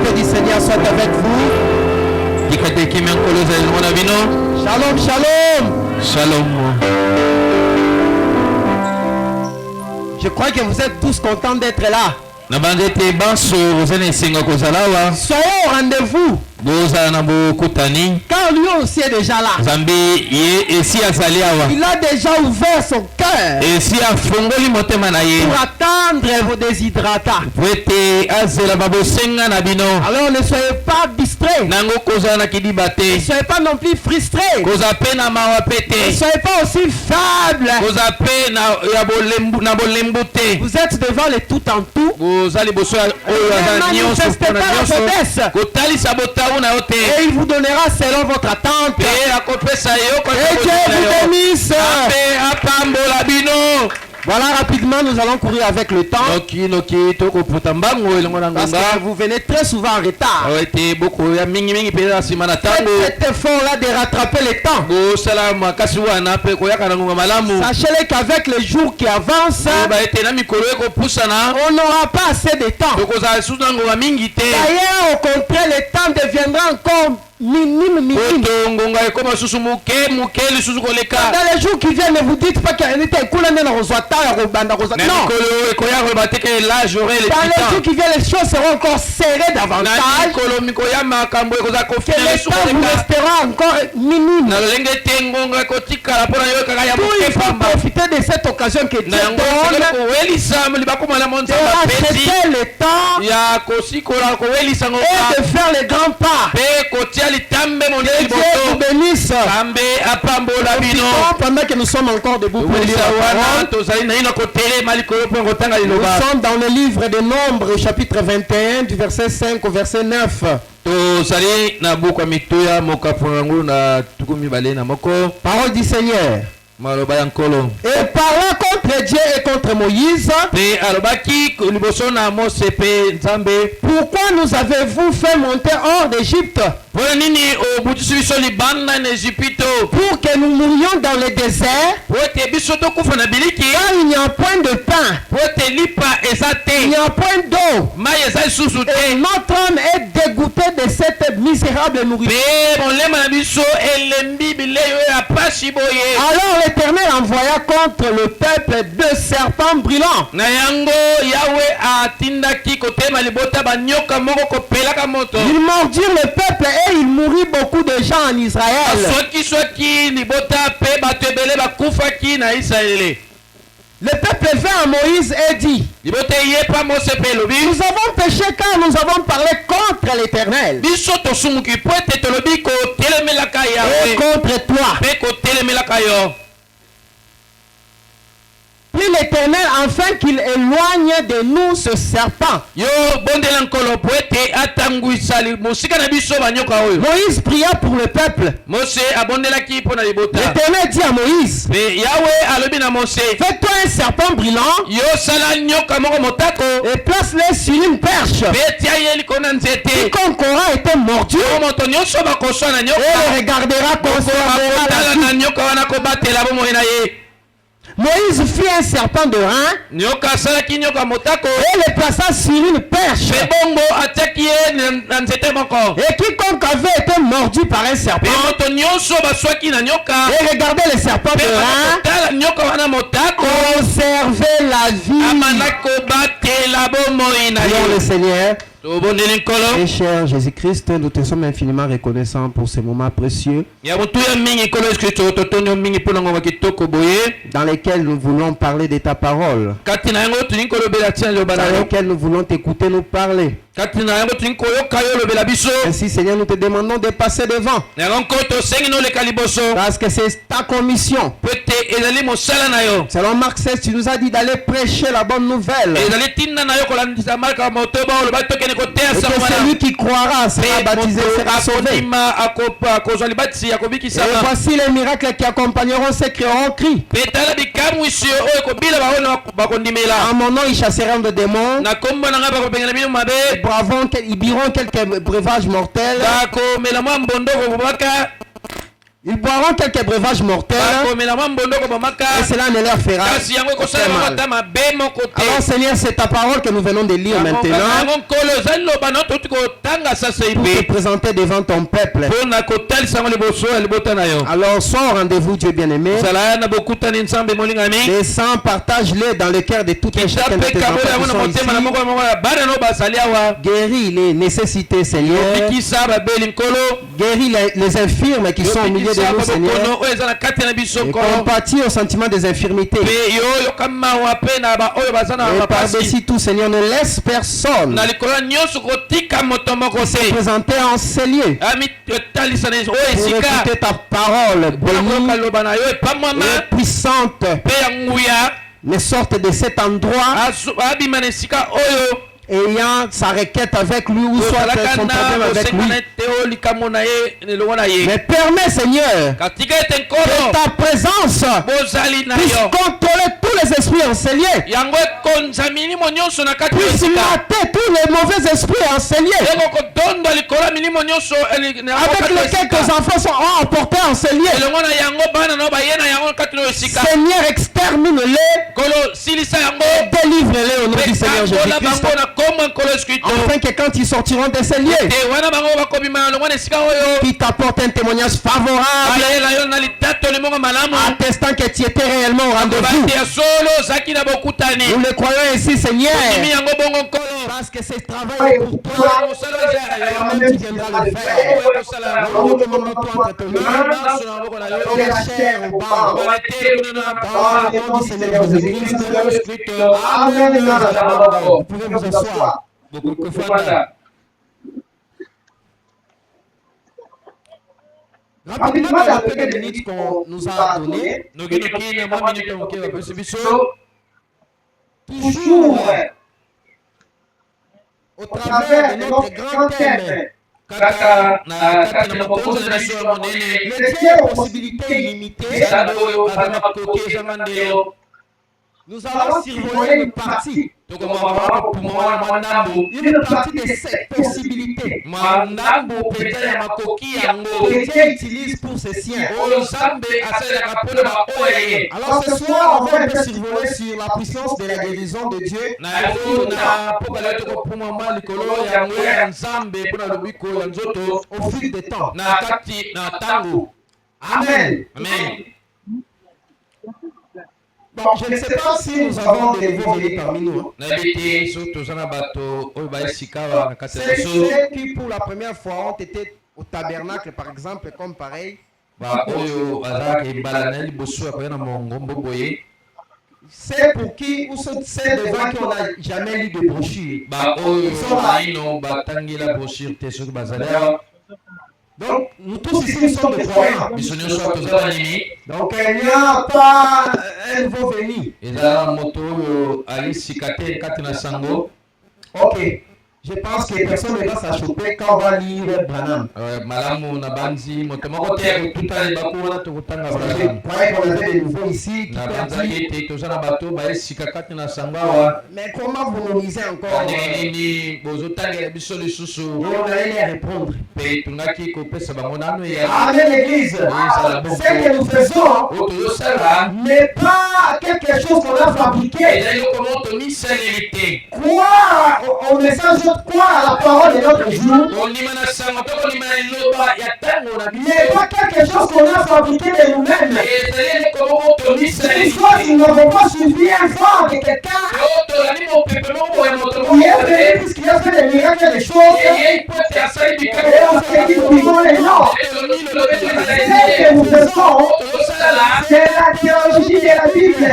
paix du Seigneur soit avec vous. Shalom, shalom. Shalom. Je crois que vous êtes tous contents d'être là. Soyez au rendez-vous. Car lui aussi est déjà là. Il a déjà ouvert son cœur pour attendre vos déshydratats. Alors ne soyez pas distraits. Ne soyez pas non plus frustrés. Ne soyez pas aussi faibles. Vous êtes devant les tout en tout. Ne manifestez pas la faiblesse. Et il vous donnera selon votre attente. Et Dieu vous bénisse. Voilà, rapidement, nous allons courir avec le temps. Parce que vous venez très souvent en retard. Faites cet effort-là de rattraper le temps. Sachez-le qu'avec les jours qui avancent, on n'aura pas assez de temps. D'ailleurs, au contraire, le temps deviendra encore minime. Dans les jours qui viennent, ne vous dites pas qu'il y a une non. Dans les jours qui viennent, les choses seront encore serrées davantage. Que le temps vous restera encore minime. Il faut profiter de cette occasion que Dieu donne de racheter le temps et de faire les grands pas. Que Dieu vous bénisse. Pendant que nous sommes encore debout pour lire la parole, nous sommes dans le livre des Nombres, chapitre 21, du verset 5 au verset 9. Parole du Seigneur. Et parlant contre Dieu et contre Moïse, pourquoi nous avez-vous fait monter hors d'Égypte? Pour que nous mourions dans le désert, car il n'y a point de pain, il n'y a point d'eau, et notre âme est dégoûtée de cette misérable nourriture. Alors l'Éternel envoya contre le peuple deux serpents brûlants. Ils mordirent le peuple et il mourut beaucoup de gens en Israël. Le peuple vint à Moïse et dit: nous avons péché car nous avons parlé contre l'Éternel et contre toi. Prie l'Éternel afin qu'il éloigne de nous ce serpent. Moïse pria pour le peuple. L'Éternel dit à Moïse: fais-toi un serpent brûlant et place-le sur une perche. Quiconque aura été mordu et le regardera conservera la vie. Moïse fit un serpent de rein et le plaça sur une perche. Et quiconque avait été mordu par un serpent et regardait le serpent de rein conservait la vie. Prions le Seigneur. Et cher Jésus-Christ, nous te sommes infiniment reconnaissants pour ces moments précieux dans lesquels nous voulons parler de ta parole, dans lesquels nous voulons t'écouter nous parler. Ainsi, Seigneur, nous te demandons de passer devant, parce que c'est ta commission. Selon Marc 16, tu nous as dit d'aller prêcher la bonne nouvelle. Et que celui qui croira sera baptisé, sera sauvé. Et voici les miracles qui accompagneront ceux qui auront crié: en mon nom, ils chasseront des démons. Ils biront quelques breuvages mortels. Ils boiront quelques breuvages mortels et cela ne leur fera aucun mal. Alors Seigneur, c'est ta parole que nous venons de lire maintenant pour te présenter devant ton peuple. Alors sois au rendez-vous, Dieu bien-aimé. Descends, partage-les dans le cœur de toutes les chacun de tes enfants qui sont ici. Guéris les nécessités, Seigneur. Guéris les infirmes qui sont au milieu de nous, Seigneur. Et compatis au sentiment des infirmités. Et par-dessus tout, Seigneur, ne laisse personne se présenter en ces lieux pour écouter ta parole bénie et puissante, mais sorte de cet endroit ayant sa requête avec lui ou soit son problème avec lui. Mais permets, Seigneur, que ta présence puisse contrôler tous les esprits enseignés, puisse mater tous les mauvais esprits enseignés avec lesquels tes enfants sont emportés enseignés. Seigneur, extermine-les et délivre-les au nom du Seigneur Jésus-Christ, afin que quand ils sortiront de ces lieux, qu'ils t'apportent un témoignage favorable attestant que tu étais réellement au rendez-vous. Nous le croyons ici, Seigneur, parce que c'est travail pour toi, toi-même tu viendras le faire. Nous demandons toi entre tes mains, la chair au bas, dans le nom du Seigneur Jésus-Christ. Amen. Vous pouvez vous asseoir. Rapidement, dans le peu de minutes qu'on nous a donné, toujours au travers de notre grand thème, le Dieu aux possibilités illimitées, nous allons survoler une partie de cette possibilité que Dieu utilise pour ses siens. Alors ce soir, on va un peu survoler sur la puissance de la guérison de Dieu au fil du temps. Amen. Bon, je ne sais pas si nous avons des nouveaux venus parmi nous. Ceux qui pour la première fois ont été au tabernacle, par exemple, comme pareil. C'est pour qui ou c'est devant qui on n'a jamais lu de brochure. Donc, nous tous ici, nous sommes des croyants. Donc, il n'y a pas un nouveau venu. Ok. Je pense que personne ne va s'achoper quand on va lire Branham. Je croyais qu'on avait des nouveaux ici. Mais comment vous nous lisez encore? On allait les répondre. Amen, l'église. Ce que nous faisons n'est pas quelque chose qu'on a fabriqué. Croire au message, croire à la parole de notre jour n'est pas quelque chose qu'on a fabriqué de nous-mêmes. Soit nous n'avons pas suivi un vent de quelqu'un qui est venu puisqu'il a fait des miracles et des choses et on s'est dit nous vivons les noms. Ce que nous faisons, c'est la théologie de la Bible.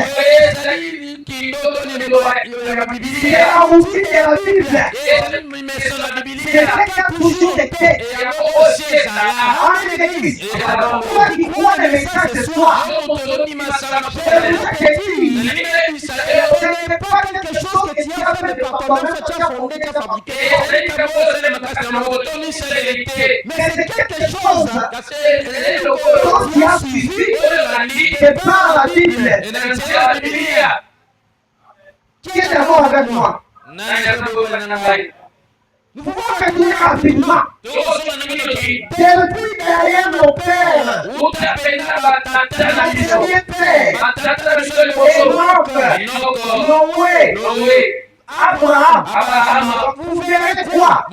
C'est la routine de la Bible. C'est ce qui a toujours été. Amen, l'église. Toi qui crois le message ce soir, ce n'est pas quelque chose que tu as fait de par toi-même, que tu as fondé, tu as fabriqué. Mais c'est quelque chose dont tu as suivi de par la Bible. Qui est d'accord avec moi? Nous pouvons retenir rapidement. Depuis derrière nos pères, Noé, Abraham, vous verrez quoi?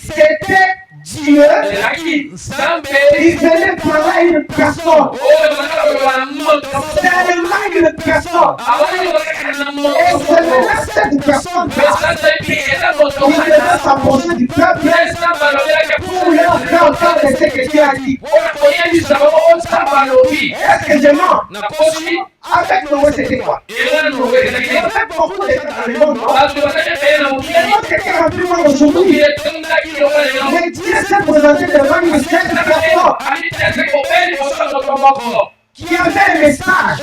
C'était Dieu qui venait parler à une personne. Tellement une personne. Et c'est maintenant cette personne qui devait s'approcher du peuple pour leur faire entendre ce que Dieu a dit. Est-ce que je mens? Avec Noé, c'était quoi? Il y avait beaucoup de gens dans le monde. Le monde était rempli aujourd'hui. Mais Dieu s'est présenté devant une seule personne qui avait un message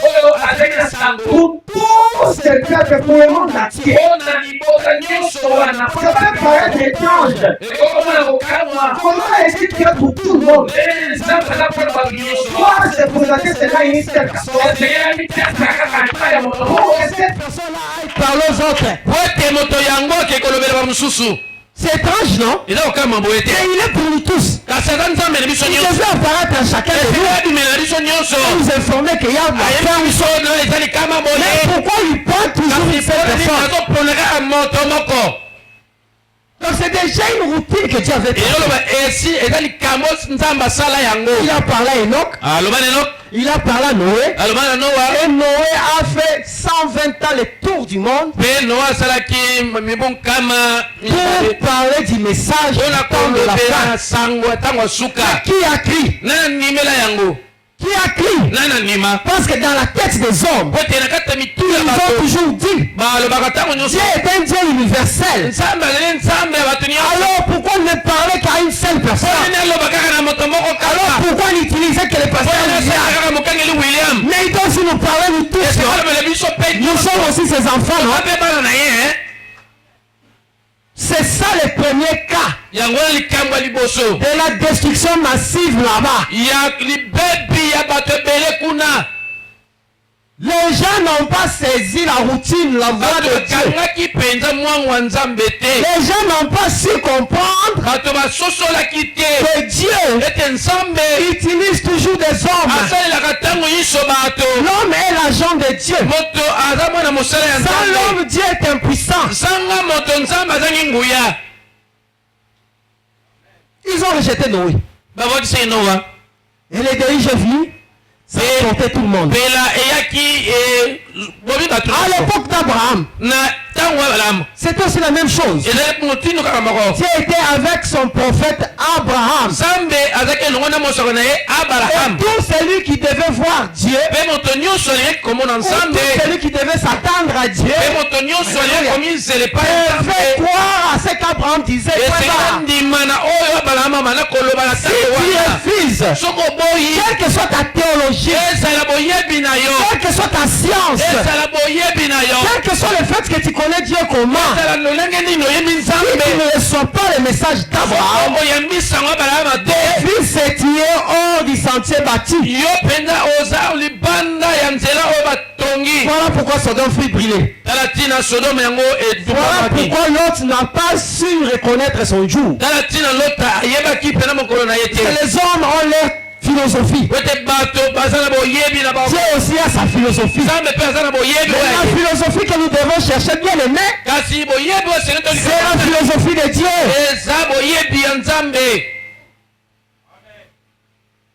pour tous ces peuples, pour le monde entier. Ça peut paraître étrange. Comment est-ce qu'il y a pour tout le monde? Pourquoi se présenter cela à une seule personne? Pour que cette personne-là aille parler aux autres. C'est étrange, non? Et il est pour nous tous. Il devait apparaître à chacun de nous. Et nous informer qu'il y a mais pourquoi il parle toujours de cette personne? Donc c'est déjà une routine que Dieu avait fait. Il a parlé à Enoch. Il a parlé à Noé. Et Noé a fait 120 ans le tour du monde pour parler du message de la fin. Qui a crié? Qui a crié? Parce que dans la tête des hommes, ils ont toujours dit Dieu est un Dieu universel. Alors pourquoi ne parler qu'à une seule personne? Alors pourquoi n'utiliser que les pasteurs William? Mais il doit aussi nous parler nous tous. Nous sommes aussi ses enfants, non? C'est ça le premier cas de la destruction massive là-bas. Les gens n'ont pas saisi la routine, la voie de Dieu. Les gens n'ont pas su comprendre que Dieu utilise toujours des hommes. L'homme est l'agent de Dieu. Sans l'homme, Dieu est impuissant. Ils ont rejeté Noé. Et les déluge est venu. Ça a porté tout le monde. À l'époque d'Abraham, c'était aussi la même chose. Dieu était avec son prophète Abraham. Et tout celui qui devait voir Dieu, tout celui qui devait s'attendre à Dieu, devait croire à ce qu'Abraham disait. Si tu es fils, quelle que soit ta théologie, quelle que soit ta science, quel que soit le fait que tu connais Dieu comment, si tu ne reçois pas le message d'Abraham, depuis c'est tu es hors du sentier bâti. Voilà pourquoi Sodome fut brûlé. Voilà pourquoi l'autre n'a pas su reconnaître son jour. Les hommes ont leur philosophie. Dieu aussi a sa philosophie. Mais la philosophie que nous devons chercher, bien aimé, c'est la philosophie de Dieu.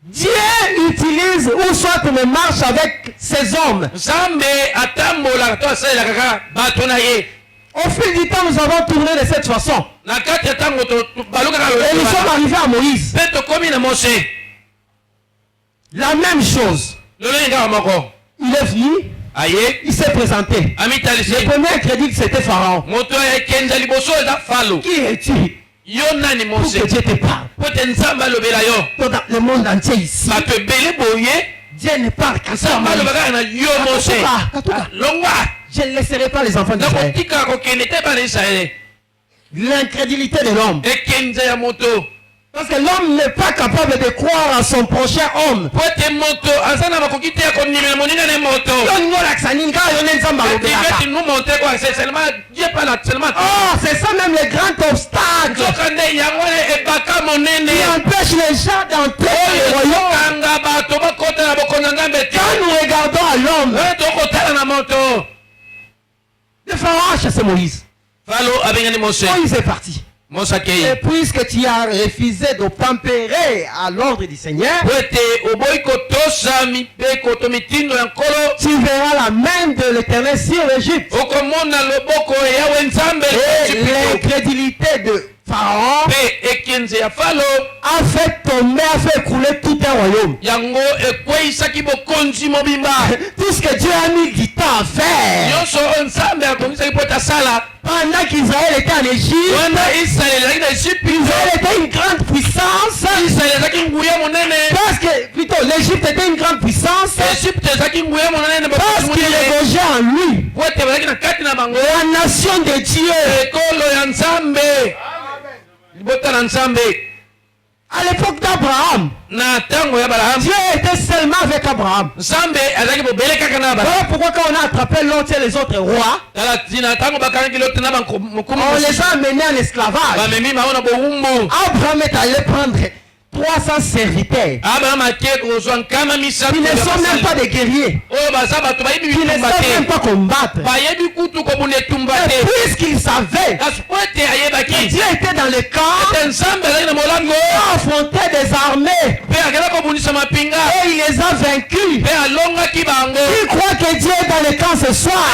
Dieu utilise ou soit me marche avec ses hommes. Au fil du temps, nous avons tourné de cette façon. Et nous sommes arrivés à Moïse. La même chose. Il est venu. Il s'est présenté. Le premier crédit c'était Pharaon. Qui es-tu? Pour que Dieu te parle. Dans le monde entier ici, Dieu ne parle qu'à ça. Je ne laisserai pas les enfants d'Israël. L'incrédulité de l'homme. Parce que l'homme n'est pas capable de croire à son prochain homme. Oh, c'est ça même le grand obstacle qui empêche les gens d'entrer au royaume. Quand nous regardons à l'homme, le pharaon a chassé Moïse. Moïse est parti. Et puisque tu as refusé d'obtempérer à l'ordre du Seigneur, tu verras la main de l'Éternel sur l'Égypte. Et l'incrédulité de Pharaon a fait tomber, a fait écrouler tout un royaume. Tout ce que Dieu a mis du temps à faire. Pendant qu'Israël était en Égypte, Israël était une grande puissance. Parce que, plutôt, l'Égypte était une grande puissance. Parce qu'il ébauchait en lui la nation de Dieu. À l'époque d'Abraham, Dieu était seulement avec Abraham. Voilà pourquoi quand on a attrapé l'autre et les autres rois, on les a amenés en esclavage. Abraham est allé prendre 300 serviteurs. Ils ne sont même pas des guerriers. Ils ne savent même pas combattre. Et puisqu'ils savaient que Dieu était dans le camp, il affrontait des armées. Et il les a vaincus. Ils croient que Dieu est dans le camp ce soir.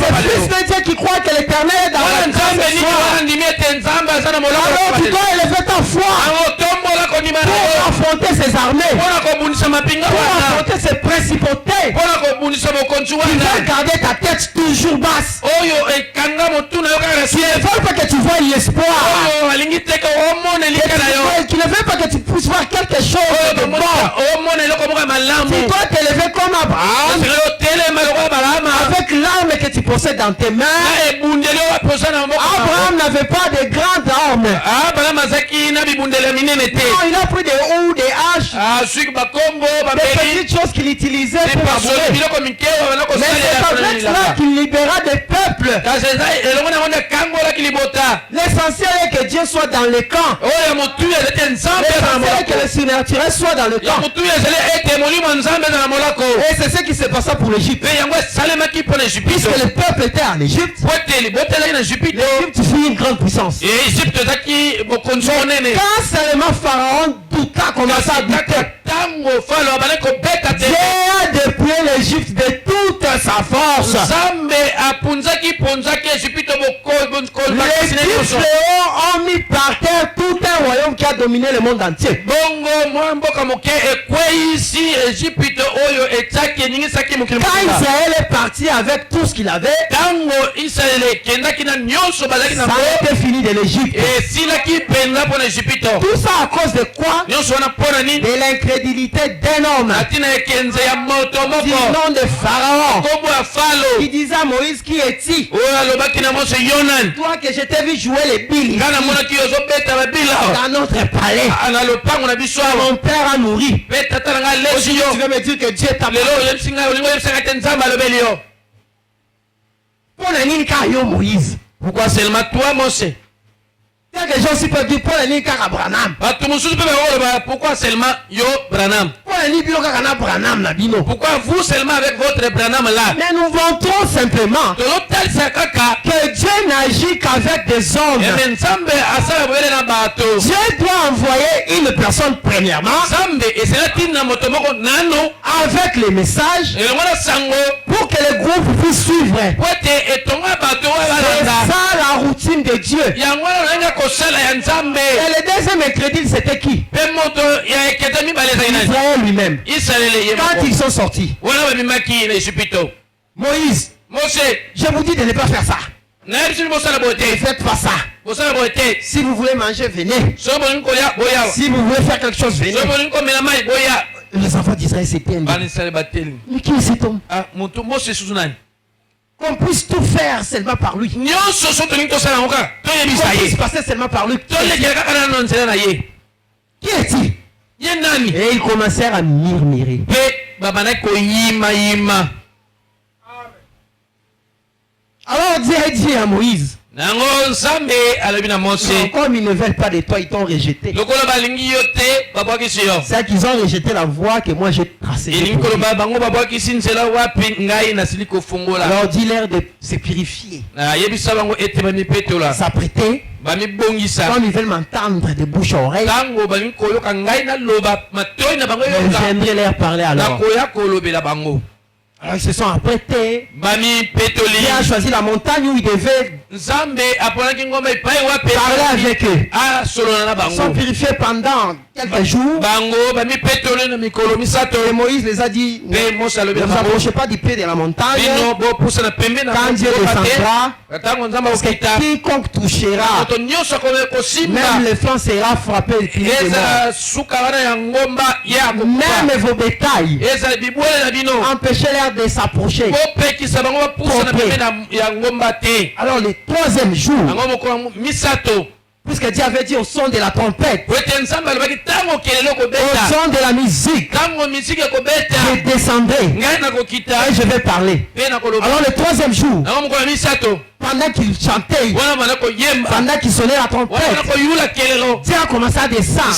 C'est plus de Dieu qui croit que l'Éternel est dans le camp ce soir. Alors tu dois élever ta foi pour affronter ces armées, pour affronter ces principautés. Tu dois garder ta tête toujours basse. Tu ne veux pas que tu vois l'espoir. Tu ne veux pas que tu puisses voir quelque chose de bon. Tu dois t'élever comme Abraham, avec l'arme que tu possèdes dans tes mains. Abraham n'avait pas de grandes armes. Non, il a pris des houes, des haches, des petites choses qu'il utilisait pour labourer. Mais c'est avec cela qu'il libéra des peuples. L'essentiel est que Dieu soit dans le camp. L'essentiel est que le surnaturel soit dans le camp. Et c'est ce qui se passa pour l'Égypte. Puisque le peuple était en Égypte, l'Égypte fut une grande puissance. Quand seulement Pharaon douta, commença à douter, Dieu a dépouillé l'Égypte de toute sa force. Les 10 fléaux ont mis par terre tout un royaume qui a dominé le monde entier. Quand Israël est parti avec tout ce qu'il avait, ça a été fini de l'Égypte. Tout ça à cause de quoi? De l'incrédulité d'un homme du nom de Pharaon, qui disait à Moïse, qui est-il? Toi que je t'ai vu jouer les billes dans notre palais, mon père a nourri. Aujourd'hui tu veux me dire que Dieu t'a Moïse? Pourquoi seulement toi, Moshe? Il y a des gens aussi peuvent dire pourquoi seulement yo Branham? Pourquoi vous seulement avec votre Branham là? Mais nous vantons simplement que Dieu n'agit qu'avec des hommes. Dieu doit envoyer une personne premièrement avec les messages pour que le groupe puisse suivre. C'est ça la routine de Dieu. Et le deuxième incrédule, c'était qui? Israël lui-même. Quand ils sont sortis, Moïse, je vous dis de ne pas faire ça. Ne faites pas ça. Si vous voulez manger, venez. Si vous voulez faire quelque chose, venez. Les enfants d'Israël s'éteignent. Mais qui est cet homme? qu'on puisse tout faire seulement par lui. Qu'on puisse passer seulement par lui. Qui est-il? Et ils commencèrent à murmurer. Alors Dieu a dit à Moïse, comme ils ne veulent pas de toi, ils t'ont rejeté. C'est qu'ils ont rejeté la voie que moi j'ai tracée. Alors dis-leur de se purifier, s'apprêter, comme ils veulent m'entendre de bouche à oreille. J'aimerais leur parler alors. Alors ils se sont apprêtés. Dieu a choisi la montagne où ils devaient parler avec eux. Ils sont purifiés pendant quelques jours. Et Moïse les a dit, ne vous approchez pas du pied de la montagne. Quand Dieu descendra, parce que quiconque touchera, même le flanc sera frappé de mort. Même vos bétails, empêchez-les de s'approcher. Alors le troisième jour, puisque Dieu avait dit au son de la trompette, au son de la musique, je descendrai et je vais parler. Alors le troisième jour, pendant qu'il chantait, pendant qu'il sonnait la trompette, Dieu a commencé à descendre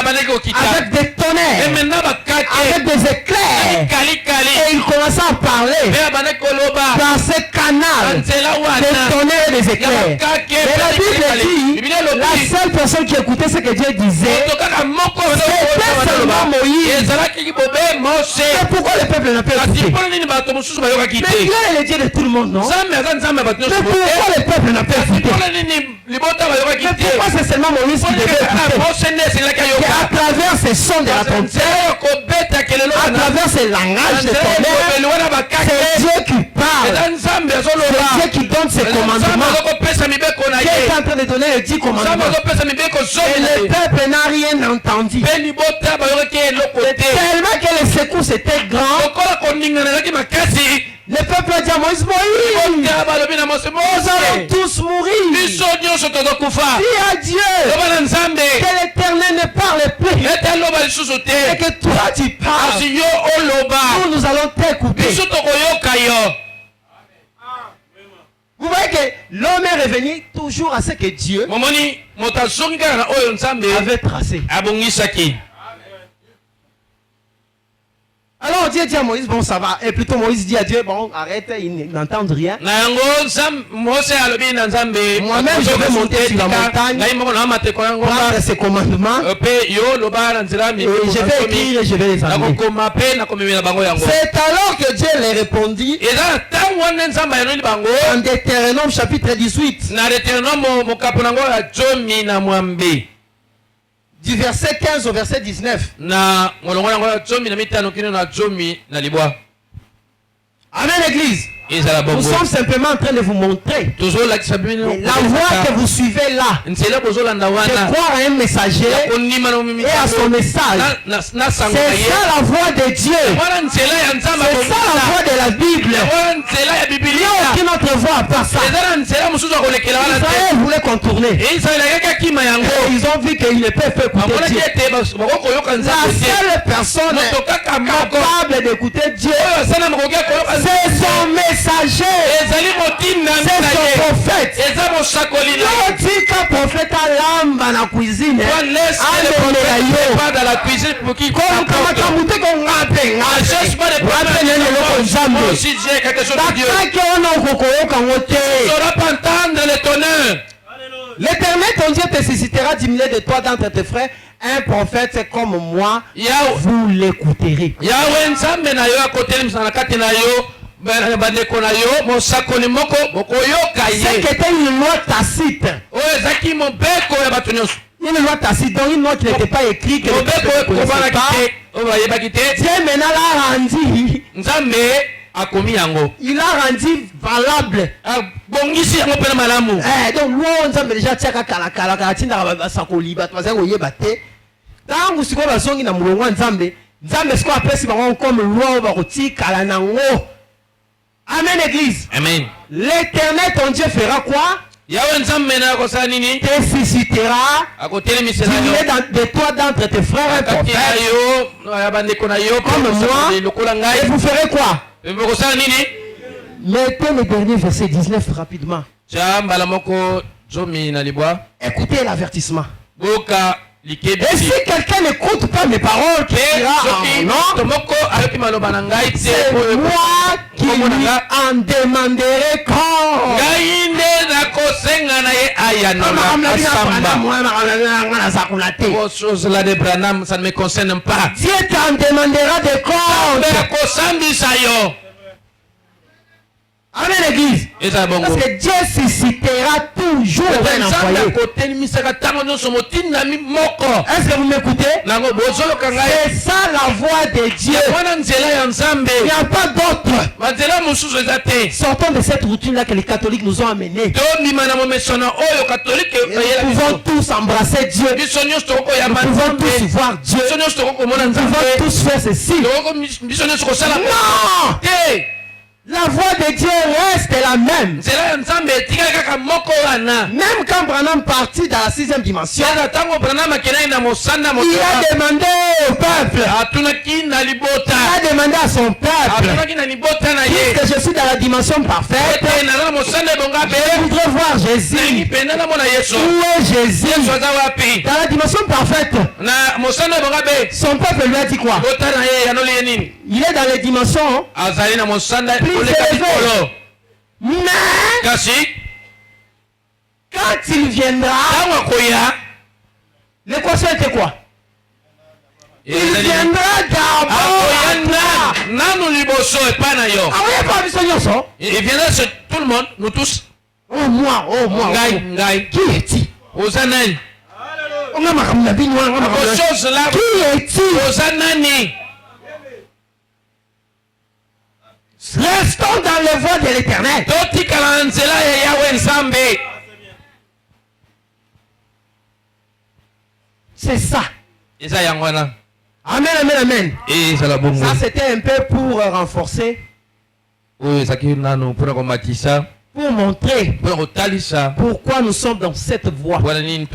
avec des tonnerres, avec des éclairs, et il commença à parler dans ce canal des tonnerres et des éclairs. Mais la Bible dit, la seule personne qui écoutait ce que Dieu disait, c'était seulement Moïse. Et pourquoi le peuple n'a pas écouté? Mais Dieu est le Dieu de tout le monde, non? Pourquoi le peuple n'a pas écouté? Mais pourquoi c'est seulement Moïse qui devait écouter? À travers ces sons de la trompette, à travers ces langages de tonnerre, c'est Dieu qui parle. C'est Dieu qui donne ses commandements. Dieu est en train de donner les 10 commandements. Et le peuple n'a rien entendu. Tellement que les secousses étaient grands. Le peuple a dit à Moïse, nous allons tous mourir. Dis à Dieu que l'Éternel ne parle plus et que toi tu parles. Nous allons t'écouter. Vous voyez que l'homme est revenu toujours à ce que Dieu avait tracé. Alors Dieu dit à Moïse, bon ça va. Et plutôt Moïse dit à Dieu, bon arrête, ils n'entendent rien. Moi-même je vais monter sur la montagne, prendre ses commandements, et je vais écrire et je vais les amener. C'est alors que Dieu les répondit en Deutéronome chapitre 18. Du verset 15 au verset 19. Amen, Église. Nous sommes simplement en train de vous montrer la voie que vous suivez là, de croire à un messager et à son message. C'est ça la voie de Dieu. C'est ça la voie de la Bible. Il n'y a aucune autre voie à part ça. Israël voulait contourner. Et ils ont vu qu'ils ne peuvent pas écouter Dieu. La seule personne capable d'écouter Dieu, c'est son messager. C'est son prophète. Quand dit qu'un prophète a l'âme dans la cuisine, l'Éternel ton Dieu te suscitera du milieu de toi d'entre tes frères un prophète c'est comme moi, vous l'écouterez. C'est que c'était une loi tacite. Une loi tacite, donc une loi qui n'était pas écrite. Dieu maintenant l'a rendu. Il a rendu valable. Donc loi on déjà tchaka kala tinda sakoli batwaza oyebate. Tangu siko basongi na mulongo nzambe. Nzambe siko apesi bango comme loi ba kotika la nango. Amen, église. Amen. L'Éternel ton Dieu fera quoi? Te suscitera de toi d'entre tes frères un prophète comme moi. Et vous ferez quoi? Mettez le dernier verset 19 rapidement. Écoutez l'avertissement. Et si quelqu'un n'écoute pas mes paroles, qui dira en mon nom, c'est moi qui lui en demanderai compte. Ça ne me concerne pas. Dieu t'en demandera des comptes. Amen, l'église. Parce que Dieu suscitera toujours un envoyé. Est-ce que vous m'écoutez? C'est ça la voix de Dieu. Il n'y a pas d'autre. Sortons de cette routine-là que les catholiques nous ont amenés. Nous pouvons tous embrasser Dieu. Nous pouvons tous voir Dieu. Nous pouvons tous faire ceci. Non! La voix de Dieu reste la même. Même quand Branham partit dans la 6e dimension, il a demandé au peuple. Il a demandé à son peuple. Puisque je suis dans la dimension parfaite, je voudrais voir Jésus. Où est Jésus? Dans la dimension parfaite, son peuple lui a dit quoi? Il est dans les dimensions plus élevées. Mais quand il viendra, l'équation était quoi? Il viendra d'abord. Il viendra sur tout le monde, nous tous. Oh moi. Qui est-il? Qui est-il? Restons dans les voies de l'Éternel. C'est ça. Amen. Ça c'était un peu pour renforcer. Pour montrer pourquoi nous sommes dans cette voie. C'est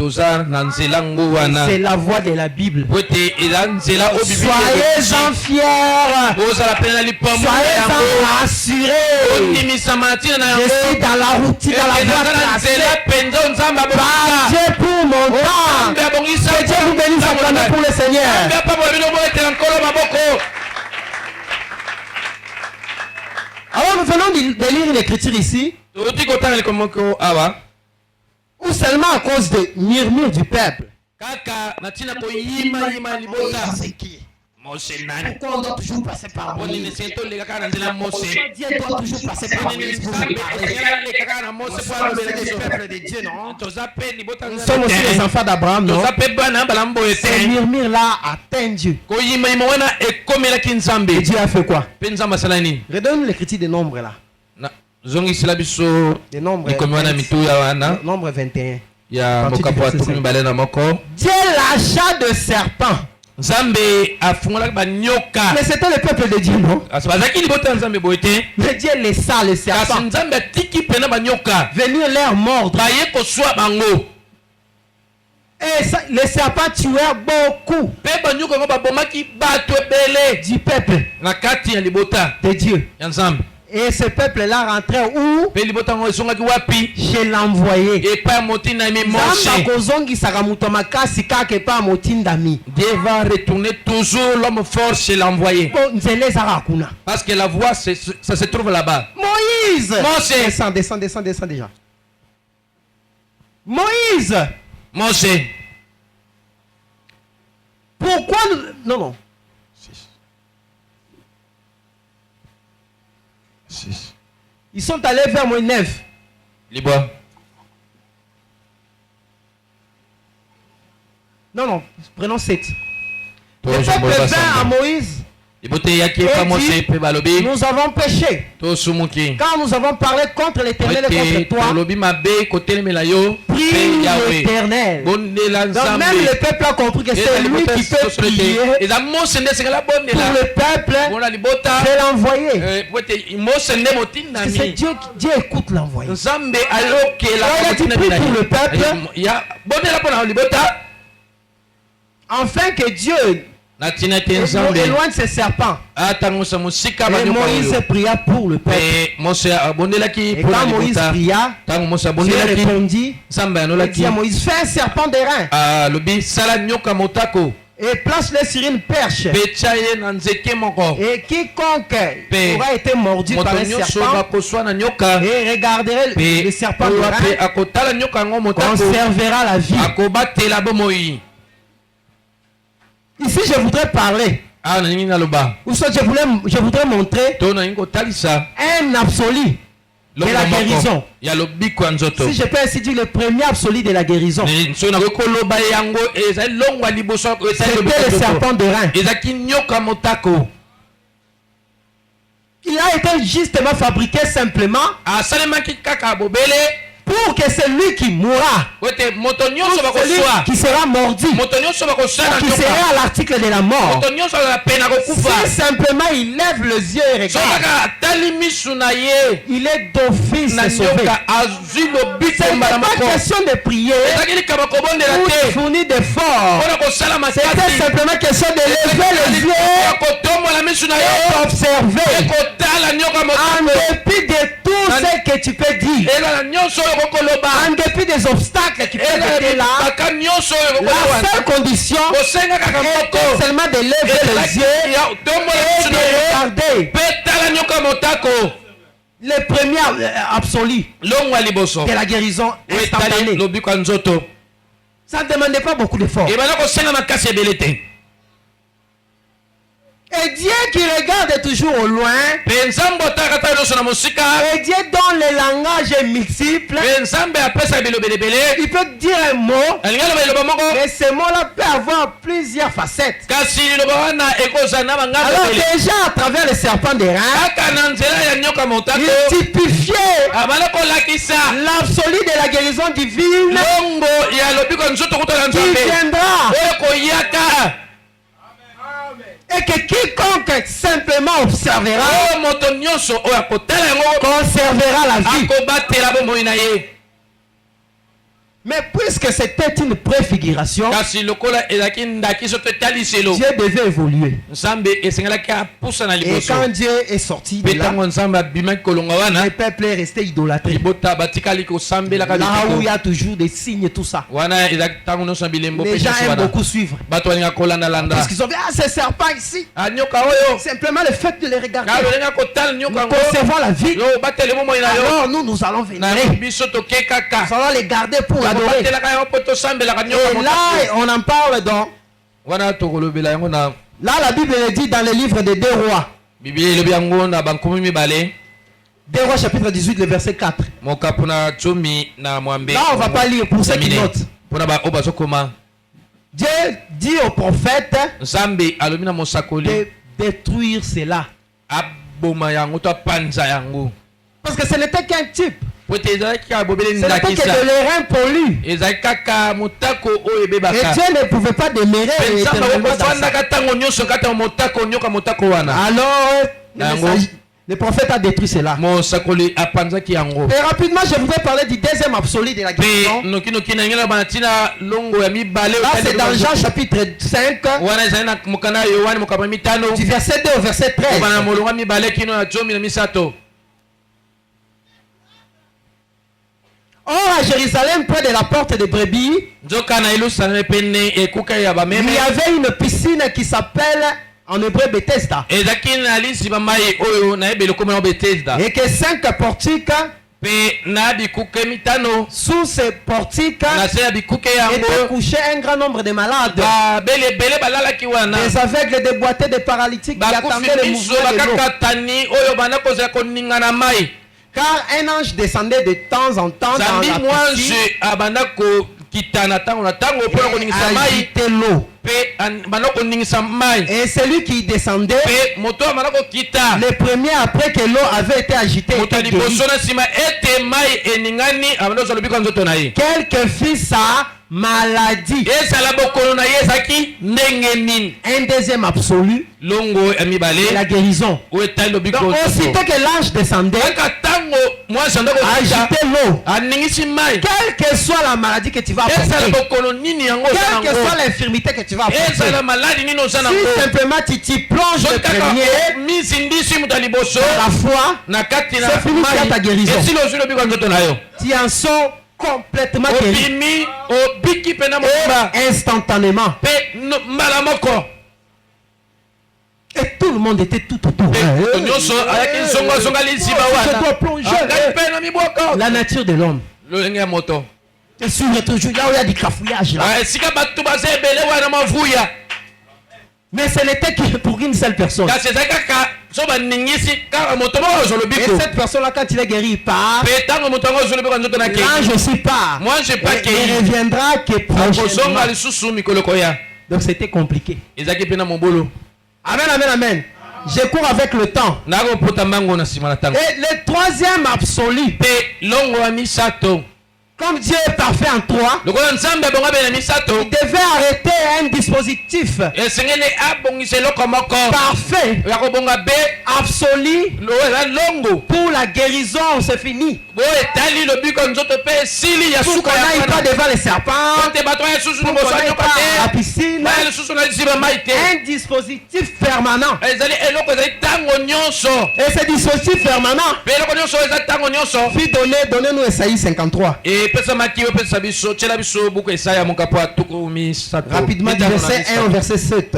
la voie de la Bible. Soyez-en fiers. Soyez-en rassurés. Je suis dans la route, dans la voie tracée par Dieu pour mon temps. Que Dieu vous bénisse encore pour le Seigneur. Alors nous venons de lire l'écriture ici. Ou seulement à cause des murmures du peuple. Pourquoi on doit toujours passer par Moïse? Pourquoi Dieu doit toujours passer par Moïse pour nous parler? Nous sommes aussi des Dieu, non? Nous sommes aussi les enfants d'Abraham, non? Ces murmures-là atteignent Dieu. Et Dieu a fait quoi? Redonne l'écriture des nombres là. Des nombres 21. Dieu lâcha de serpents. Mais c'était le peuple de Dieu, non? Mais Dieu laissa le serpent venir leur mordre. Et ça, les serpents tuèrent beaucoup du peuple de Dieu. Et ce peuple-là rentrait où? Chez l'envoyé. Dieu va retourner toujours l'homme fort chez l'envoyé. Parce que la voix, ça se trouve là-bas. Moïse! Descends déjà. Moïse! Pourquoi nous... Non. Ils sont allés vers Moïse. Non, prenons 7. Le peuple vint à Moïse nous avons péché. Quand nous avons parlé contre l'Éternel et contre toi, prie l'Éternel. Donc même le peuple a compris que c'est lui qui peut prier pour le peuple, c'est l'envoyer. C'est Dieu écoute l'envoyé. Il a dit prie pour le peuple, afin que Dieu éloigne ses serpents. Et Moïse pria pour le peuple. Et quand Moïse pria, Dieu répondit et dit à Moïse, fais un serpent d'airain et place-le sur une perche. Et quiconque aura été mordu par un serpent et regarderait le serpent d'airain conservera la vie. Ici, je voudrais parler. Ou soit je voudrais montrer un absolu de la guérison. Si je peux ainsi dire, le premier absolu de la guérison, c'était le serpent de rein. Il a été justement fabriqué simplement pour que celui qui mourra, celui qui sera mordu, qui sera à l'article de la mort, si simplement il lève les yeux et regarde, il est d'office sauvé. C'est pas question de prier ou de fournir d'efforts. C'était simplement question de lever les yeux et d'observer en dépit de tout ce que tu peux dire, en dépit des obstacles qui peuvent être là. La seule condition est seulement de lever les yeux et de regarder. Le premier absolu de la guérison instantanée. Ça ne demandait pas beaucoup d'efforts. Et Dieu qui regarde toujours au loin, et Dieu dans les langages multiples, il peut dire un mot, mais ce mot-là peut avoir plusieurs facettes. Alors déjà à travers le serpent des reins, il typifiait l'absolu de la guérison divine qui viendra. Et que quiconque simplement observera conservera la vie. Mais puisque c'était une préfiguration, Dieu devait évoluer. Et quand Dieu est sorti de là, le peuple est resté idolâtré. Là où il y a toujours des signes, tout ça. Les gens aiment beaucoup suivre. Parce qu'ils ont dit, ah, ce serpent ici. Simplement le fait de les regarder, nous conservons la vie. Alors nous allons venir. Nous allons les garder pour la. Et là, on en parle donc. Là, la Bible le dit dans le livre des 2 rois. 2 rois chapitre 18, le verset 4. Là, on ne va pas lire pour ceux qui notent. Dieu dit au prophète de détruire cela. Parce que ce n'était qu'un type. Ce n'était que de l'airain pollu. Et Dieu ne pouvait pas demeurer éternellement dans ça. Alors, le prophète a détruit cela. Et rapidement, je voudrais parler du deuxième absolu de la guérison. Là, c'est dans Jean chapitre 5, du verset 2 au verset 13. Or à Jérusalem, près de la porte de Brebis, il y avait une piscine qui s'appelle en hébreu Bethesda. Et que 5 portiques, sous ces portiques étaient couchés un grand nombre de malades, des aveugles, des boiteux, des paralytiques qui attendaient le mouvement de l'eau. Car un ange descendait de temps en temps dans la piscine et agitait l'eau Et celui qui descendait, le premier après que l'eau avait été agitée, quel que fût sa maladie. Un deuxième absolu, la guérison. Donc, aussitôt que l'ange descendait, agiter l'eau, quelle que soit la maladie que tu vas apporter, quelle que soit l'infirmité que tu vas apporter, si simplement tu plonges le premier dans la foi, c'est fini, tu as ta guérison. Tu en sors complètement guéri et instantanément. Et tout le monde était tout autour. La nature de l'homme. Et s'ouvre toujours là où il y a du cafouillage là. Mais ce n'était que pour une seule personne. Et cette personne-là, quand il est guéri, il part. L'ange aussi part. Et il reviendra que prochainement. Donc c'était compliqué. Amen, amen, amen. Je cours avec le temps. Et le troisième absolu. Comme Dieu est parfait en toi, il devait arrêter un dispositif parfait, absolu, pour la guérison, c'est fini. Pour qu'on n'aille pas devant les serpents, pour qu'on n'aille pas à la piscine, un dispositif permanent. Et ce dispositif permanant fut donné, donnez-nous Esaïe 53. Rapidement du verset 1 au verset 7.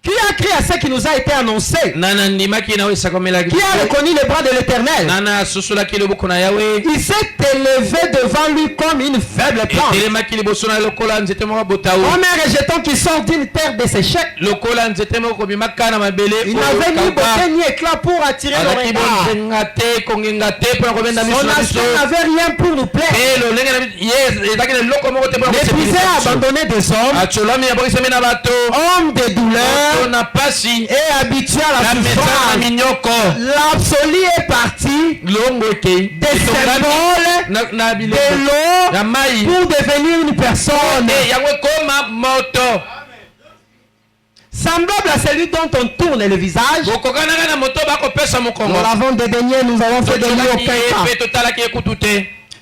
Qui a crié à ce qui nous a été annoncé? Qui a reconnu les bras de l'Éternel? Il s'est élevé devant lui comme une faible plante, comme un rejeton qui sort d'une terre desséchée. Il n'avait ni beauté ni éclat pour attirer le regard. Son aspect n'avait rien pour nous plaire. Méprisé, abandonné des hommes, homme de douleur et habitué à la souffrance. L'absolu est parti des symboles, de l'eau, pour devenir une personne semblable à celui dont on tourne le visage. Nous l'avons dédaigné, nous avons fait de lui aucun cas.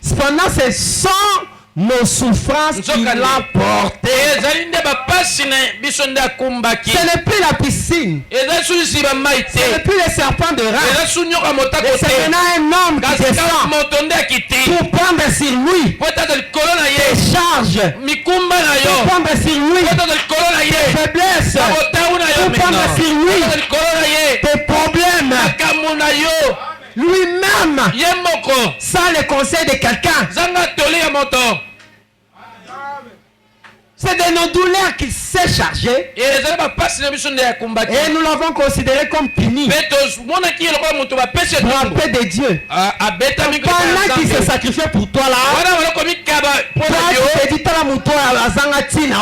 Cependant, c'est sans nos souffrances qu'il a porté. Ce n'est plus la piscine. Ce n'est plus les serpents de rein. C'est maintenant un homme qui descend pour prendre sur lui des charges, pour prendre sur lui des faiblesses, pour prendre sur lui des problèmes. Lui-même, sans le conseil de quelqu'un. C'est de nos douleurs qu'il s'est chargé. Et nous l'avons considéré comme puni. Frappé de Dieu. Pendant qu'il s'est sacrifié pour toi là, toi tu te dis la mouton à Zangatina.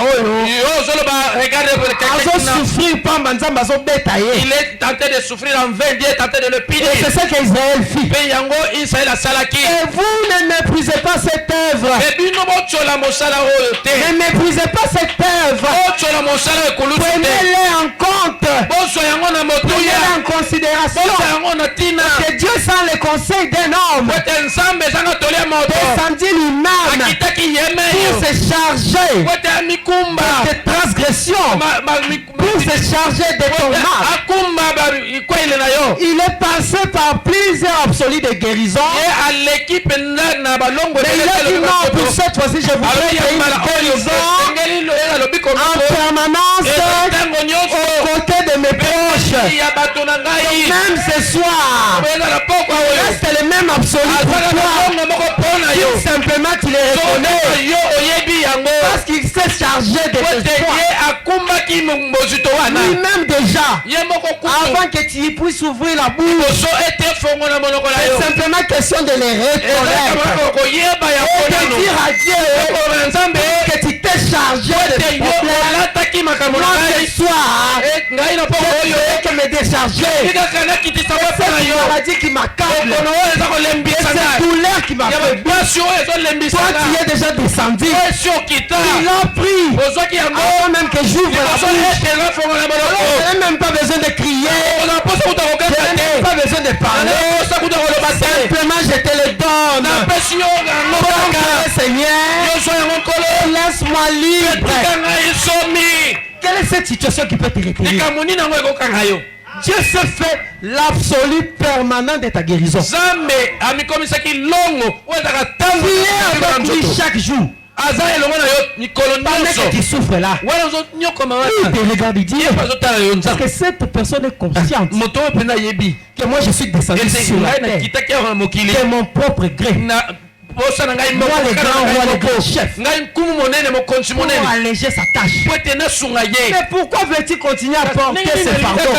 Il est tenté de souffrir en vain. Dieu est tenté de le punir. Et c'est ce qu'Israël fit. Et vous ne méprisez pas cette œuvre. Ne méprisez pas cette œuvre. Prenez-les en compte. Prenez-les en considération. Que Dieu, sans le conseil d'un homme, descendit lui-même pour se charger de tes transgressions, pour se charger de ton mal. Il est passé par plusieurs absolus de guérison. Mais il a dit non, pour cette fois-ci, je voudrais une guérison en permanence aux côtés de mes proches. Même ce soir, reste le même absolu pour toi. Simplement tu les reconnais. Parce qu'il s'est chargé de tes lui-même déjà. Avant que tu puisses ouvrir la bouche. C'est simplement question de les reconnaître. Et de dire à Dieu que tu t'es chargé de tes problèmes. Moi ce soir, je veux que me décharger. Et cette maladie qui m'accable. Et cette douleur qui m'a fait. Toi tu es déjà descendu. Il a pris. Avant même que j'ouvre la bouche. Je n'ai même pas besoin de crier. Je n'ai même pas besoin de parler. Simplement je te le donne. Seigneur, laisse-moi libre. Quelle est cette situation qui peut te retenir? Dieu se fait l'absolu permanent de ta guérison. Tu es avec lui chaque jour. Pendant que tu souffres là, il te regarde et dit parce que cette personne est consciente que moi je suis descendu sur la terre de mon propre gré. Moi le grand roi, le grand chef, pour alléger sa tâche. Mais pourquoi veux-tu continuer à porter ce fardeau?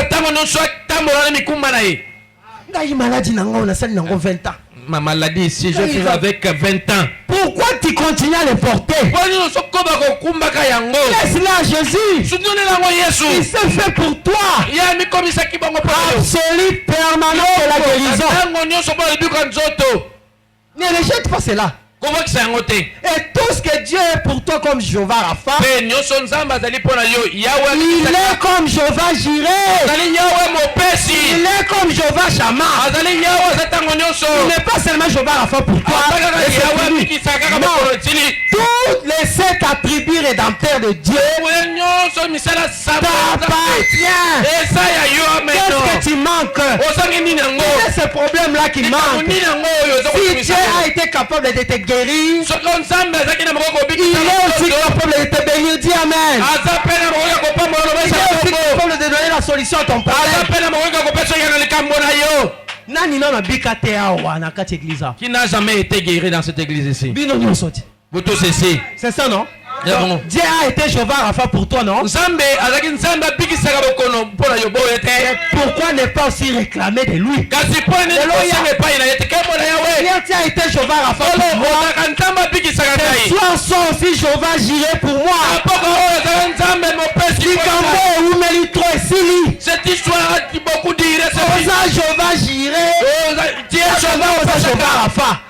Ma maladie ici, je vis avec 20 ans. Pourquoi tu continues à le porter? Laisse-la à Jésus. Il s'est fait pour toi. Absolu permanent de la guérison. Ne rejette pas cela. Et tout ce que Dieu est pour toi comme Jéhovah Rapha, il est comme Jéhovah Jireh, il est comme Jéhovah Shammah. Il n'est pas seulement Jéhovah Rapha pour toi. Non, toutes les 7 attributs rédempteurs de Dieu t'appartiennent. Qu'est-ce que tu manques? Quel est ce problème-là qui manque? Si Dieu a été capable de te guérir, il est aussi capable de te bénir. Dis Amen. Il est aussi capable de donner la solution à ton problème. Qui n'a jamais été guéri dans cette église ici? C'est ça, non? Dieu a été Jéhovah Rapha pour toi, non? Pourquoi ne pas aussi réclamer de lui? Dieu a été Jéhovah Rapha pour moi. Sois aussi Jéhovah Jireh pour moi. Cette histoire dit beaucoup de Jéhovah Jireh. Jéhovah Rapha.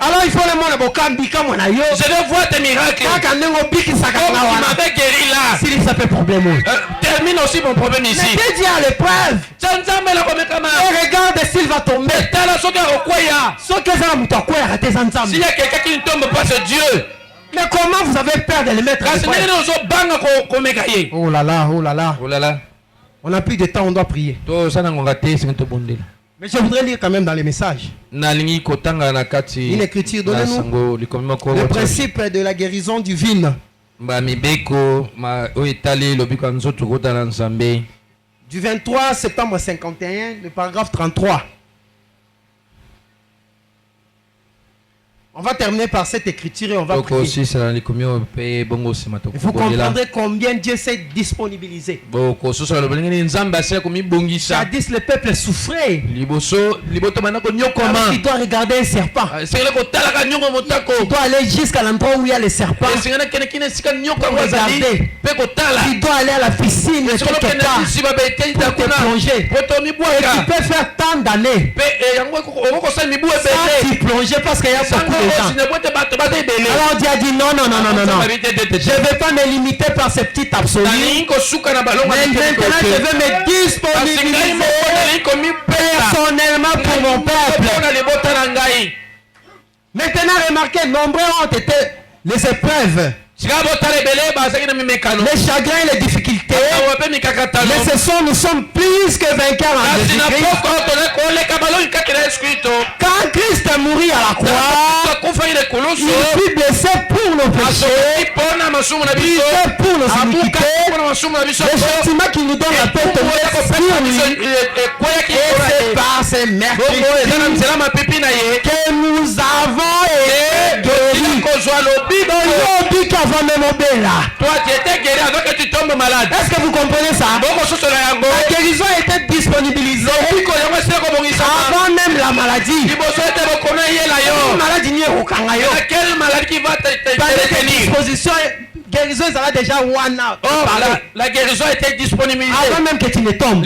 Alors il faut le monde bokambi comme on a yo. Je vais voir tes miracles. Quand on biki sakana wana. m'avait guéri là. S'il ça fait problème. Termine aussi mon problème ici. Mais Dieu a l'épreuve. Et regarde s'il va tomber. S'il y a quelqu'un qui ne tombe pas, c'est Dieu. Mais comment vous avez peur de le mettre à l'épreuve? Oh là là, oh là là. Oh là là. On n'a plus de temps, on doit prier. Mais je voudrais lire quand même dans les messages. Une écriture, donnez-nous le principe de la guérison divine. Du 23 septembre 51, le paragraphe 33. On va terminer par cette écriture et on va prier. Vous comprendrez combien Dieu s'est disponibilisé. Jadis le peuple souffrait. Il doit regarder un serpent. Il doit aller jusqu'à l'endroit où il y a le serpent. Regarder. Il doit aller à la piscine quelque part pour te plonger. Et tu peux faire tant d'années sans t'y plonger parce qu'il y a beaucoup de gens. Alors Dieu a dit non. Je ne vais pas me limiter par ces petites absolues. Mais maintenant je vais me disponibiliser personnellement pour mon peuple. Maintenant remarquez, nombreux ont été les épreuves, les chagrins et les difficultés. Mais ce sont, nous sommes plus que vainqueurs en Jésus-Christ. Quand Christ a mouru à la croix, il fut blessé pour nos péchés, il fut pour nos iniquités. Le châtiment qui nous donne la paix tombait sur lui. Et c'est par ces mercredis que nous avons été guéris. avant même Obéla. Toi, tu étais guéri avant que tu tombes malade. Est-ce que vous comprenez ça? La guérison était disponibilisée avant même la maladie. Une maladie n'y est quelle maladie qui va te disposition? Guérison sera déjà one out. Oh, la guérison était disponibilisée avant même que tu ne tombes.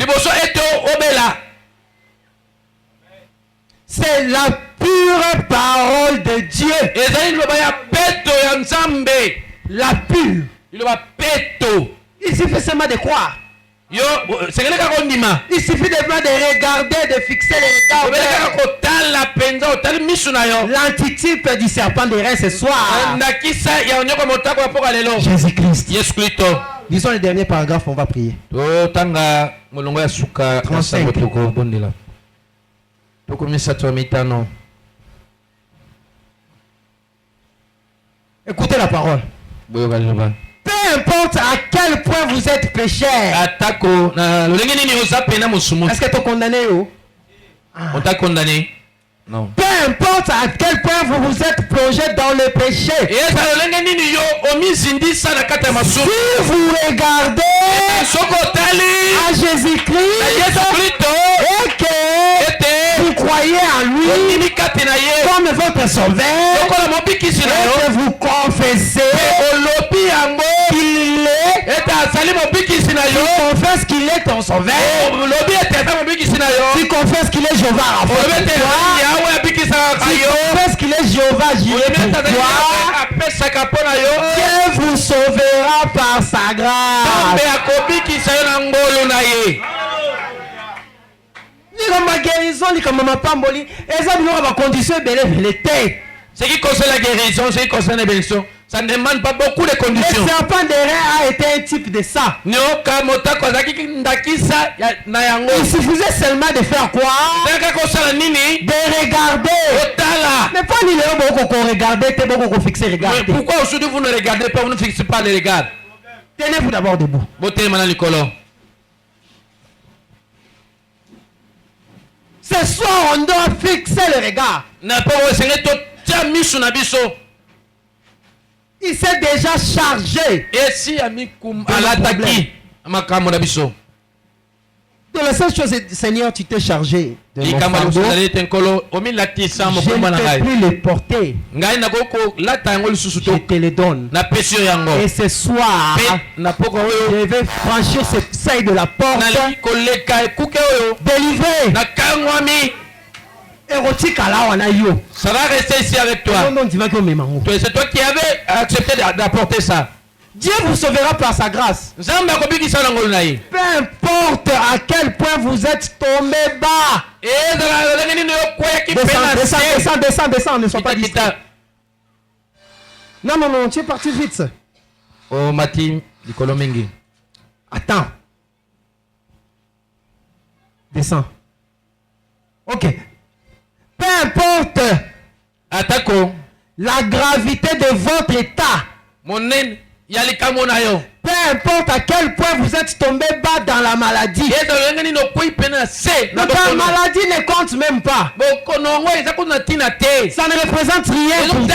C'est la pure parole de Dieu. La pure. Il suffit seulement de croire. Il suffit de regarder, de fixer les regards. L'antitype du serpent de reins ce soir. Jésus-Christ. Disons le dernier paragraphe, on va prier. 35. Écoutez la parole. Peu importe à quel point vous êtes pécheur. Est-ce que tu es condamné? On t'a condamné? Non. Peu importe à quel point vous vous êtes plongé dans le péché. Si vous regardez à Jésus-Christ et que vous croyez en lui comme votre sauveur et que vous confessez qu'il est, tu confesses qu'il est ton sauveur, tu confesses qu'il est Jéhovah Rapha, tu confesses qu'il est Jéhovah Jireh pour toi, Dieu vous sauvera par sa grâce. Ma guérison, ma pamboli, et ça nous a condition de ce qui concerne la guérison, ce qui concerne la bénédiction, ça ne demande pas beaucoup de conditions. Le serpent de reins a été un type de ça. Il suffisait seulement de faire quoi? De regarder. Mais pas ni le beaucoup qu'on regarde, t'es beaucoup qu'on fixe regarder. Pourquoi aujourd'hui vous ne regardez pas, vous ne fixez pas les regards? Tenez-vous d'abord debout. Ce soir, on doit fixer le regard. Il s'est déjà chargé. De la seule chose, Seigneur, tu t'es chargé de mon fardeau. Je ne peux plus le porter. Je te le donne. Et ce soir, je vais franchir ce seuil de la porte. Délivré. Érotique à la wanayo. Ça va rester ici avec toi. C'est toi qui avais accepté d'apporter ça. Dieu vous sauvera par sa grâce. Peu importe à quel point vous êtes tombé bas. Descends, ne sois pas distrait. Non, tu es parti vite. Oh, Mati, Nicolo Mengi. Attends. Descends. Ok. Peu importe la gravité de votre état. Peu importe à quel point vous êtes tombé bas dans la maladie. La maladie ne compte même pas. Ça ne représente rien pour Dieu.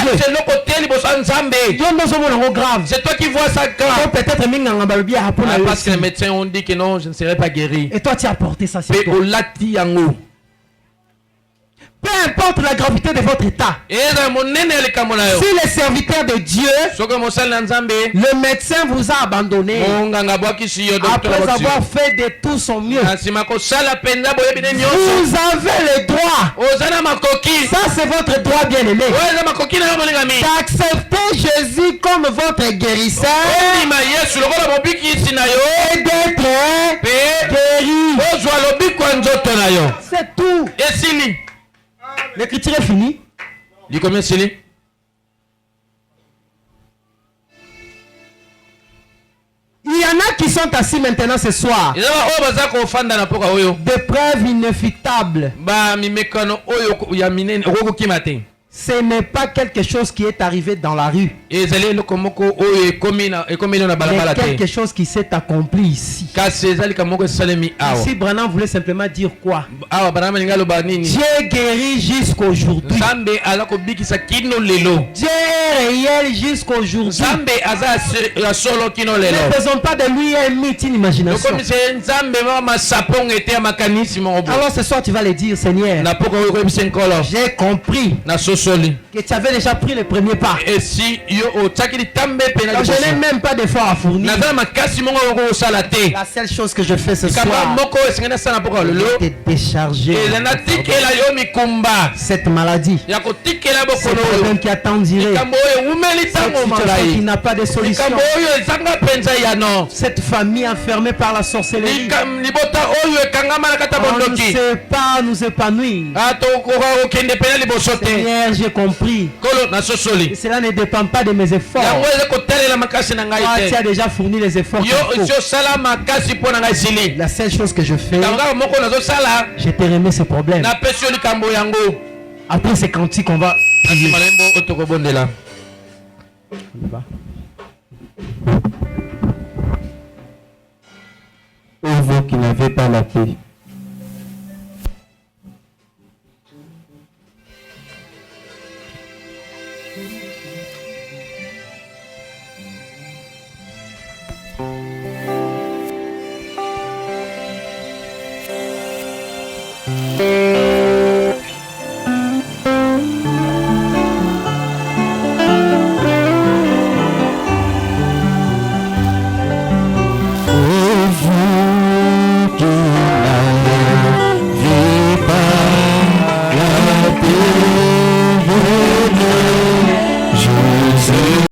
Grave. C'est toi qui vois ça grave. Peut-être parce que les médecins ont dit que non, je ne serai pas guéri. Et toi tu as porté ça sur toi. Peu importe la gravité de votre état. Si le serviteur de Dieu, le médecin vous a abandonné après avoir fait de tout son mieux, vous avez le droit, ça c'est votre droit bien aimé, d'accepter Jésus comme votre guérisseur et d'être guéri. C'est tout. L'écriture est finie. Il y en a qui sont assis maintenant ce soir. Des preuves inéluctables. Ce n'est pas quelque chose qui est arrivé dans la rue. Mais quelque chose qui s'est accompli ici. Ici, Branham voulait simplement dire quoi? Dieu guérit jusqu'aujourd'hui. Dieu est réel jusqu'aujourd'hui. Ne faisons pas de lui un mythe, une imagination. Alors ce soir, tu vas le dire, Seigneur. J'ai compris que tu avais déjà pris le premier pas. Donc, je n'ai même pas d'effort à fournir. La seule chose que je fais ce soir, c'est de décharger cette maladie, ce problème qui attend duré, cette situation qui n'a pas de solution, cette famille enfermée par la sorcellerie. On ne sait pas nous épanouir. Seigneur, j'ai compris. Et cela ne dépend pas de mes efforts. Tu as déjà fourni les efforts qu'il faut. La seule chose que je fais, je te remets ce problème. Après ces cantiques, on va prier. Pour vous qui n'avez pas la paix,